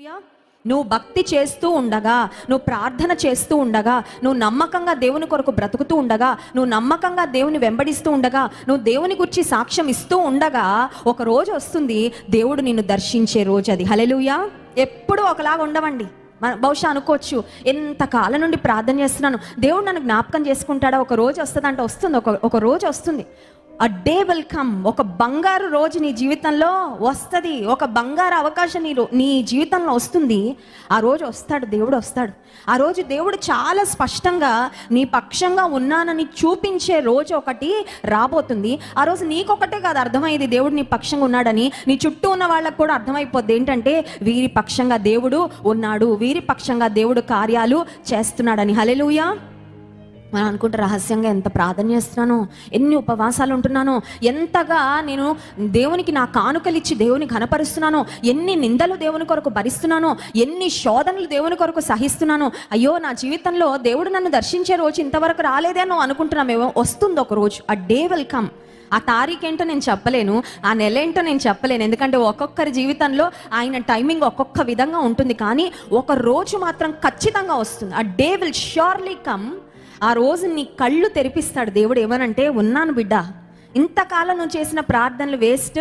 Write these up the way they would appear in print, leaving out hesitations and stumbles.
హల్లెలూయా. నువ్వు భక్తి చేస్తూ ఉండగా, నువ్వు ప్రార్థన చేస్తూ ఉండగా, నువ్వు నమ్మకంగా దేవుని కొరకు బ్రతుకుతూ ఉండగా, నువ్వు నమ్మకంగా దేవుని వెంబడిస్తూ ఉండగా, నువ్వు దేవుని గురించి సాక్ష్యం ఇస్తూ ఉండగా ఒక రోజు వస్తుంది, దేవుడు నిన్ను దర్శించే రోజు అది. హల్లెలూయా. ఎప్పుడూ ఒకలాగా ఉండవండి. బహుశా అనుకోవచ్చు, ఎంతకాలం నుండి ప్రార్థన చేస్తున్నాను, దేవుడు నన్ను జ్ఞాపకం చేసుకుంటాడా, ఒక రోజు వస్తుందంటే వస్తుంది, ఒక రోజు వస్తుంది. A day will come. ఒక బంగారు రోజు నీ జీవితంలో వస్తుంది, ఒక బంగారు అవకాశం నీ జీవితంలో వస్తుంది. ఆ రోజు వస్తాడు, దేవుడు వస్తాడు. ఆ రోజు దేవుడు చాలా స్పష్టంగా నీ పక్షంగా ఉన్నానని చూపించే రోజు ఒకటి రాబోతుంది. ఆ రోజు నీకొకటే కాదు అర్థమయ్యేది దేవుడు నీ పక్షంగా ఉన్నాడని, నీ చుట్టూ ఉన్న వాళ్ళకు కూడా అర్థమైపోద్ది ఏంటంటే వీరి పక్షంగా దేవుడు ఉన్నాడు, వీరి పక్షంగా దేవుడు కార్యాలు చేస్తున్నాడని. హల్లెలూయా. మనం అనుకుంటే రహస్యంగా ఎంత ప్రార్థన చేస్తున్నానో, ఎన్ని ఉపవాసాలు ఉంటున్నానో, ఎంతగా నేను దేవునికి నా కానుకలు ఇచ్చి దేవుని ఘనపరుస్తున్నానో, ఎన్ని నిందలు దేవుని కొరకు భరిస్తున్నానో, ఎన్ని శోధనలు దేవుని కొరకు సహిస్తున్నానో. అయ్యో, నా జీవితంలో దేవుడు నన్ను దర్శించే రోజు ఇంతవరకు రాలేదే అని అనుకుంటున్నామేమో. వస్తుంది ఒక రోజు. ఆ డే విల్ కమ్. ఆ తారీఖు ఏంటో నేను చెప్పలేను, ఆ నెల ఏంటో నేను చెప్పలేను, ఎందుకంటే ఒక్కొక్కరి జీవితంలో ఆయన టైమింగ్ ఒక్కొక్క విధంగా ఉంటుంది. కానీ ఒక రోజు మాత్రం ఖచ్చితంగా వస్తుంది. ఆ డే విల్ ష్యూర్లీ కమ్. ఆ రోజు నీ కళ్ళు తెరిపిస్తాడు దేవుడు. ఏమనంటే, ఉన్నాను బిడ్డ, ఇంతకాలం నువ్వు చేసిన ప్రార్థనలు వేస్ట్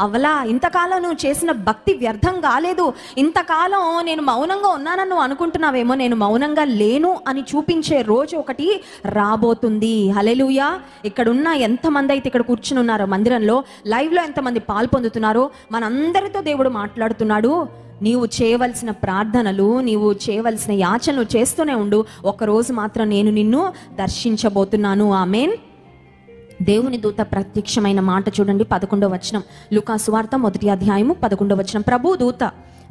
అవలా, ఇంతకాలం నువ్వు చేసిన భక్తి వ్యర్థం కాలేదు, ఇంతకాలం నేను మౌనంగా ఉన్నానని నువ్వు అనుకుంటున్నావేమో, నేను మౌనంగా లేను అని చూపించే రోజు ఒకటి రాబోతుంది. హల్లెలూయా. ఇక్కడున్న ఎంతమంది అయితే ఇక్కడ కూర్చుని ఉన్నారో మందిరంలో, లైవ్లో ఎంతమంది పాలు పొందుతున్నారో, మనందరితో దేవుడు మాట్లాడుతున్నాడు. నీవు చేయవలసిన ప్రార్థనలు, నీవు చేయవలసిన యాచనలు చేస్తూనే ఉండు. ఒకరోజు మాత్రం నేను నిన్ను దర్శించబోతున్నాను. ఆమేన్. దేవుని దూత ప్రత్యక్షమైన మాట చూడండి, 11వ వచనం. లూకా సువార్త 1వ అధ్యాయము 11వ వచనం. ప్రభు దూత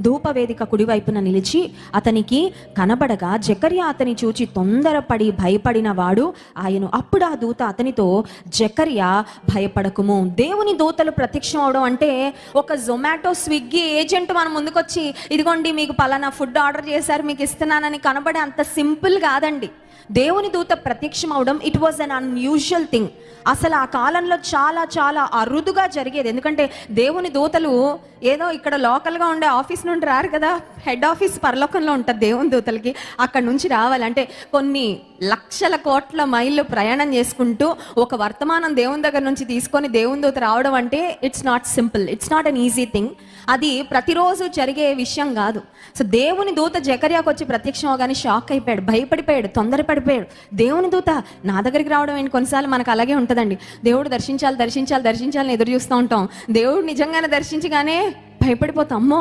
ధూపవేదిక కుడివైపున నిలిచి అతనికి కనబడగా జకర్యా అతని చూచి తొందరపడి భయపడిన వాడు ఆయను. అప్పుడు ఆ దూత అతనితో, జకర్యా భయపడకుము. దేవుని దూతలు ప్రత్యక్షం అవడం అంటే ఒక జొమాటో స్విగ్గీ ఏజెంట్ మన ముందుకొచ్చి, ఇదిగోండి మీకు పలానా ఫుడ్ ఆర్డర్ చేశారు, మీకు ఇస్తున్నానని కనబడే అంత సింపుల్ కాదండి. దేవుని దూత ప్రత్యక్షం అవడం it was an unusual thing. అసలు ఆ కాలంలో చాలా చాలా అరుదుగా జరిగేది. ఎందుకంటే దేవుని దూతలు ఏదో ఇక్కడ లోకల్గా ఉండే ఆఫీస్ నుండి రారు కదా, హెడ్ ఆఫీస్ పరలోకంలో ఉంటుంది దేవుని దూతలకి. అక్కడ నుంచి రావాలంటే కొన్ని లక్షల కోట్ల మైళ్ళు ప్రయాణం చేసుకుంటూ ఒక వర్తమానం దేవుని దగ్గర నుంచి తీసుకొని దేవుని దూత రావడం అంటే it's not simple, it's not an easy thing. అది ప్రతిరోజు జరిగే విషయం కాదు. సో దేవుని దూత జకర్యాకు వచ్చి ప్రత్యక్షం అవగానే షాక్ అయిపోయాడు, భయపడిపోయాడు, తొందరపడిపోయాడు. దేవుని దూత నా దగ్గరికి రావడం ఏంటి? కొన్నిసార్లు మనకు అలాగే ఉంటుందండి, దేవుడు దర్శించాలి దర్శించాలి దర్శించాలని ఎదురు చూస్తూ ఉంటాం. దేవుడు నిజంగానే దర్శించగానే భయపడిపోతాం. అమ్మో,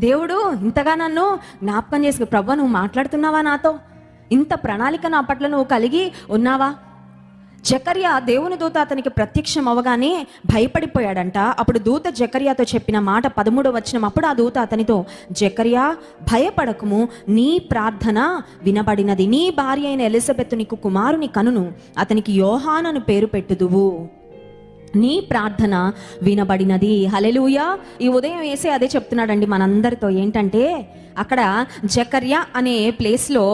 దేవుడు ఇంతగా నన్ను జ్ఞాపకం చేసుకో, ప్రభువా నువ్వు మాట్లాడుతున్నావా నాతో, ఇంత ప్రణాళిక నా పట్ల నువ్వు కలిగి ఉన్నావా. జకర్యా దేవుని దూత అతనికి ప్రత్యక్షం అవగానే భయపడిపోయాడంట. అప్పుడు దూత జకర్యాతో చెప్పిన మాట 13వ వచనం. అప్పుడు ఆ దూత అతనితో, జకర్యా భయపడకుము, నీ ప్రార్థన వినబడినది, నీ భార్య అయిన ఎలిజబెత్ నీకు కుమారుని కనును, అతనికి యోహానను పేరు పెట్టుదువు, నీ ప్రార్థన వినబడినది. హల్లెలూయా. ఈ ఉదయం వేసే అదే చెప్తున్నాడండి మనందరితో. ఏంటంటే అక్కడ జకర్యా అనే ప్లేస్లో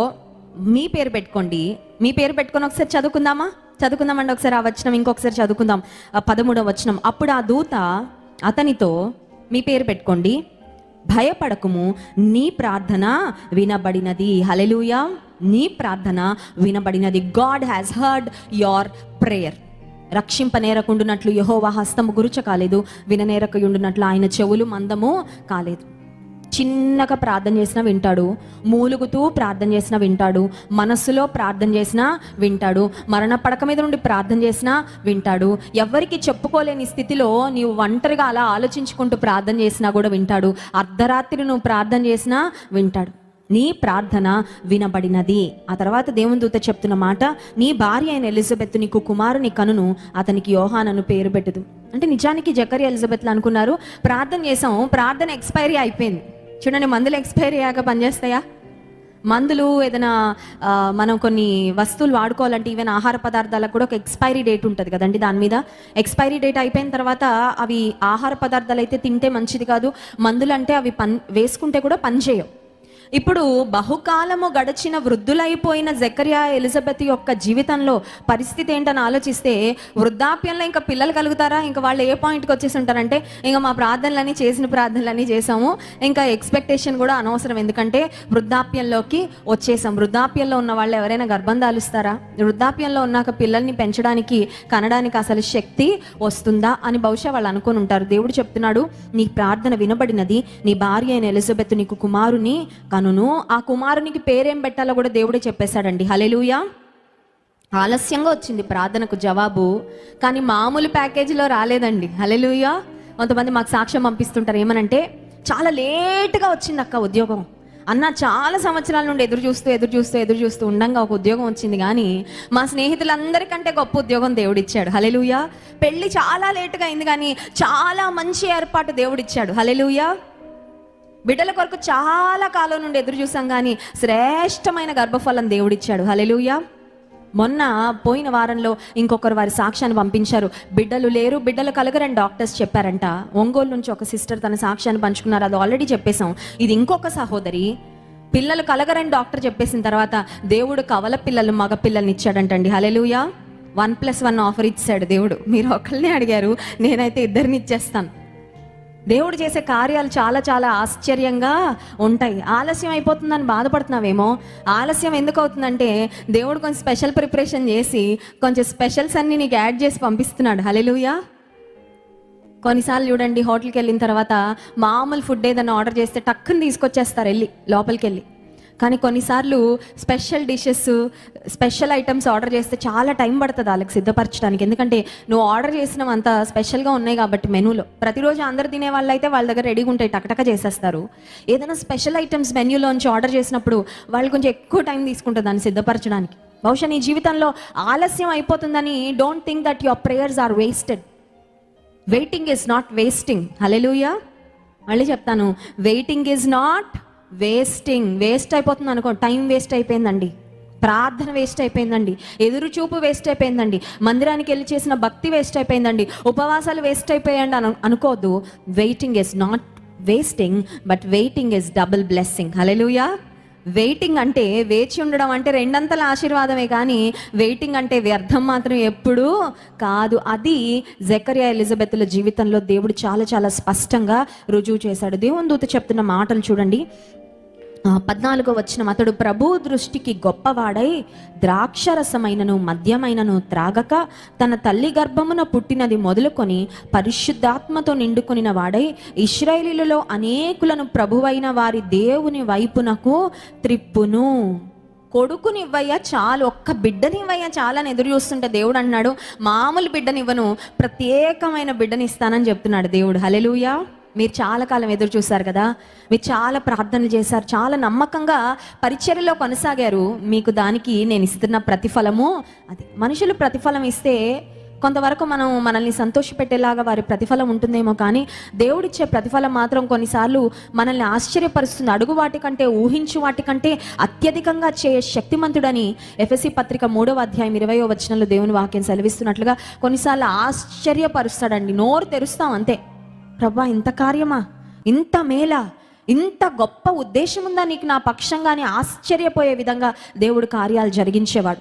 మీ పేరు పెట్టుకోండి, మీ పేరు పెట్టుకొని ఒకసారి చదువుకుందామండి ఒకసారి ఆ వచనం ఇంకొకసారి చదువుకుందాం. 13వ వచనం. అప్పుడు ఆ దూత అతనితో, మీ పేరు పెట్టుకోండి, భయపడకుము, నీ ప్రార్థన వినబడినది. హల్లెలూయా. నీ ప్రార్థన వినబడినది. God has heard your prayer. రక్షింపనేరకుండునట్లు యెహోవా హస్తము గురుచ కాలేదు, విననేరకయుండునట్లు ఆయన చెవులు మందము కాలేదు. చిన్నగా ప్రార్థన చేసినా వింటాడు, మూలుగుతూ ప్రార్థన చేసినా వింటాడు, మనస్సులో ప్రార్థన చేసినా వింటాడు, మరణ పడక మీద నుండి ప్రార్థన చేసినా వింటాడు, ఎవరికి చెప్పుకోలేని స్థితిలో నీవు ఒంటరిగా అలా ఆలోచించుకుంటూ ప్రార్థన చేసినా కూడా వింటాడు, అర్ధరాత్రి నువ్వు ప్రార్థన చేసినా వింటాడు. నీ ప్రార్థన వినబడినది. ఆ తర్వాత దేవుని దూత చెప్తున్న మాట, నీ భార్య అయిన ఎలిజబెత్ నీకు కుమారుని కనును, అతనికి యోహానను పేరు పెట్టదు. అంటే నిజానికి జకర్యా ఎలిజబెత్లు అనుకున్నారు, ప్రార్థన చేసాం, ప్రార్థన ఎక్స్పైరీ అయిపోయింది. చూడండి, మందులు ఎక్స్పైరీ అయ్యాక పనిచేస్తాయా? మందులు ఏదైనా మనం కొన్ని వస్తువులు వాడుకోవాలంటే ఈవెన్ ఆహార పదార్థాలకు కూడా ఒక ఎక్స్పైరీ డేట్ ఉంటుంది కదండి. దాని మీద ఎక్స్పైరీ డేట్ అయిపోయిన తర్వాత అవి ఆహార పదార్థాలు అయితే తింటే మంచిది కాదు, మందులు అంటే అవి వేసుకుంటే కూడా పనిచేయవు. ఇప్పుడు బహుకాలము గడిచిన వృద్ధులైపోయిన జకర్యా ఎలిజబెత్ యొక్క జీవితంలో పరిస్థితి ఏంటని ఆలోచిస్తే, వృద్ధాప్యంలో ఇంకా పిల్లలు కలుగుతారా? ఇంకా వాళ్ళు ఏ పాయింట్కి వచ్చేసి ఉంటారంటే, ఇంకా మా ప్రార్థనలన్నీ చేసిన ప్రార్థనలన్నీ చేసాము, ఇంకా ఎక్స్పెక్టేషన్ కూడా అనవసరం, ఎందుకంటే వృద్ధాప్యంలోకి వచ్చేసాం. వృద్ధాప్యంలో ఉన్న వాళ్ళు ఎవరైనా గర్భం దాలుస్తారా? వృద్ధాప్యంలో ఉన్నాక పిల్లల్ని పెంచడానికి కనడానికి అసలు శక్తి వస్తుందా అని బహుశా వాళ్ళు అనుకుని ఉంటారు. దేవుడు చెప్తున్నాడు, నీ ప్రార్థన వినబడినది, నీ భార్య అయిన ఎలిజబెత్ నీకు కుమారుని కనును. ఆ కుమారునికి పేరేం పెట్టాలో కూడా దేవుడే చెప్పేశాడండి. హల్లెలూయా. ఆలస్యంగా వచ్చింది ప్రార్థనకు జవాబు, కానీ మామూలు ప్యాకేజీలో రాలేదండి. హల్లెలూయా. కొంతమంది మాకు సాక్ష్యం పంపిస్తుంటారు, ఏమనంటే చాలా లేటుగా వచ్చింది అక్క ఉద్యోగం అన్న, చాలా సంవత్సరాల నుండి ఎదురు చూస్తూ ఉండంగా ఒక ఉద్యోగం వచ్చింది, కానీ మా స్నేహితులందరికంటే గొప్ప ఉద్యోగం దేవుడిచ్చాడు. హల్లెలూయా. పెళ్ళి చాలా లేటుగా అయింది, కానీ చాలా మంచి ఏర్పాటు దేవుడిచ్చాడు. హల్లెలూయా. బిడ్డల కొరకు చాలా కాలం నుండి ఎదురు చూసాం, కానీ శ్రేష్టమైన గర్భఫలం దేవుడిచ్చాడు. హల్లెలూయా. మొన్న పోయిన వారంలో ఇంకొకరు వారి సాక్ష్యాన్ని పంపించారు. బిడ్డలు లేరు, బిడ్డలు కలగరని డాక్టర్స్ చెప్పారంట. ఒంగోలు నుంచి ఒక సిస్టర్ తన సాక్ష్యాన్ని పంచుకున్నారు, అది ఆల్రెడీ చెప్పేశాం. ఇది ఇంకొక సహోదరి, పిల్లలు కలగరని డాక్టర్ చెప్పేసిన తర్వాత దేవుడు కవల పిల్లలు మగ పిల్లల్ని ఇచ్చాడంటండి. హల్లెలూయా. 1+1 ఆఫర్ ఇచ్చాడు దేవుడు. మీరు ఒకళ్ళనే అడిగారు, నేనైతే ఇద్దరిని ఇచ్చేస్తాను. దేవుడు చేసే కార్యాలు చాలా చాలా ఆశ్చర్యంగా ఉంటాయి. ఆలస్యం అయిపోతుందని బాధపడుతున్నావేమో. ఆలస్యం ఎందుకు అవుతుందంటే, దేవుడు కొంచెం స్పెషల్ ప్రిపరేషన్ చేసి కొంచెం స్పెషల్స్ అన్ని నీకు యాడ్ చేసి పంపిస్తున్నాడు. హల్లెలూయా. కొన్నిసార్లు చూడండి, హోటల్కి వెళ్ళిన తర్వాత మామూలు ఫుడ్ ఏదైనా ఆర్డర్ చేస్తే టక్కుని తీసుకొచ్చేస్తారు వెళ్ళి లోపలికి వెళ్ళి. కానీ కొన్నిసార్లు special dishes, special items order చేస్తే చాలా టైం పడుతుంది వాళ్ళకి సిద్ధపరచడానికి. ఎందుకంటే నువ్వు ఆర్డర్ చేసినవి అంత స్పెషల్గా ఉన్నాయి కాబట్టి మెనూలో. ప్రతిరోజు అందరు తినే వాళ్ళు అయితే వాళ్ళ దగ్గర రెడీగా ఉంటాయి, టకటక చేసేస్తారు. ఏదైనా స్పెషల్ ఐటమ్స్ మెన్యూలోంచి ఆర్డర్ చేసినప్పుడు వాళ్ళు కొంచెం ఎక్కువ టైం తీసుకుంటుంది దాన్ని సిద్ధపరచడానికి. బహుశా నీ జీవితంలో ఆలస్యం అయిపోతుందని don't think that your prayers are wasted. Waiting is not wasting. Hallelujah. మళ్ళీ చెప్తాను, waiting is not wasting. Waste అయిపోతుంది అనుకో, టైం వేస్ట్ అయిపోయిందండి, ప్రార్థన వేస్ట్ అయిపోయిందండి, ఎదురు చూపు వేస్ట్ అయిపోయిందండి, మందిరానికి వెళ్ళి చేసిన భక్తి వేస్ట్ అయిపోయిందండి, ఉపవాసాలు వేస్ట్ అయిపోయాయండి అనుకోవద్దు. Waiting is not wasting, but waiting is double blessing. Hallelujah. Waiting అంటే, వేచి ఉండడం అంటే రెండంతల ఆశీర్వాదమే, కానీ వెయిటింగ్ అంటే వ్యర్థం మాత్రం ఎప్పుడూ కాదు. అది జకర్యా ఎలిజబెత్ల జీవితంలో దేవుడు చాలా చాలా స్పష్టంగా రుజువు చేశాడు. దేవుని దూత చెప్తున్న మాటలు చూడండి. 14వ వచనం, అతడు ప్రభు దృష్టికి గొప్పవాడై ద్రాక్షరసమైనను మద్యమైనను త్రాగక తన తల్లి గర్భమున పుట్టినది మొదలుకొని పరిశుద్ధాత్మతో నిండుకొనిన వాడై ఇశ్రాయేలీయులలో అనేకులను ప్రభువైన వారి దేవుని వైపునకు త్రిప్పును. కొడుకునివ్వయ్యా చాలు, ఒక్క బిడ్డనివ్వయ్యా చాలా అని ఎదురు చూస్తుంటే దేవుడు అన్నాడు, మామూలు బిడ్డనివ్వను, ప్రత్యేకమైన బిడ్డనిస్తానని చెప్తున్నాడు దేవుడు. హల్లెలూయా. మీరు చాలా కాలం ఎదురు చూశారు కదా, మీరు చాలా ప్రార్థనలు చేశారు, చాలా నమ్మకంగా పరిచర్యలో కొనసాగారు. మీకు దానికి నేను ఇస్తున్న ప్రతిఫలము అది. మనుషులు ప్రతిఫలం ఇస్తే కొంతవరకు మనల్ని సంతోషపెట్టేలాగా వారి ప్రతిఫలం ఉంటుందేమో, కానీ దేవుడిచ్చే ప్రతిఫలం మాత్రం కొన్నిసార్లు మనల్ని ఆశ్చర్యపరుస్తుంది. అడుగు వాటికంటే, ఊహించు వాటికంటే అత్యధికంగా శక్తిమంతుడని ఎఫెసీ పత్రిక 3వ అధ్యాయం 20వ వచనంలో దేవుని వాక్యం సెలవిస్తున్నట్లుగా కొన్నిసార్లు ఆశ్చర్యపరుస్తాడండి. నోరు తెరుస్తాం అంతే, ప్రభా ఇంత కార్యమా, ఇంత మేలా, ఇంత గొప్ప ఉద్దేశం ఉందా నీకు నా పక్షంగానే ఆశ్చర్యపోయే విధంగా దేవుడు కార్యాలు జరిగించేవాడు.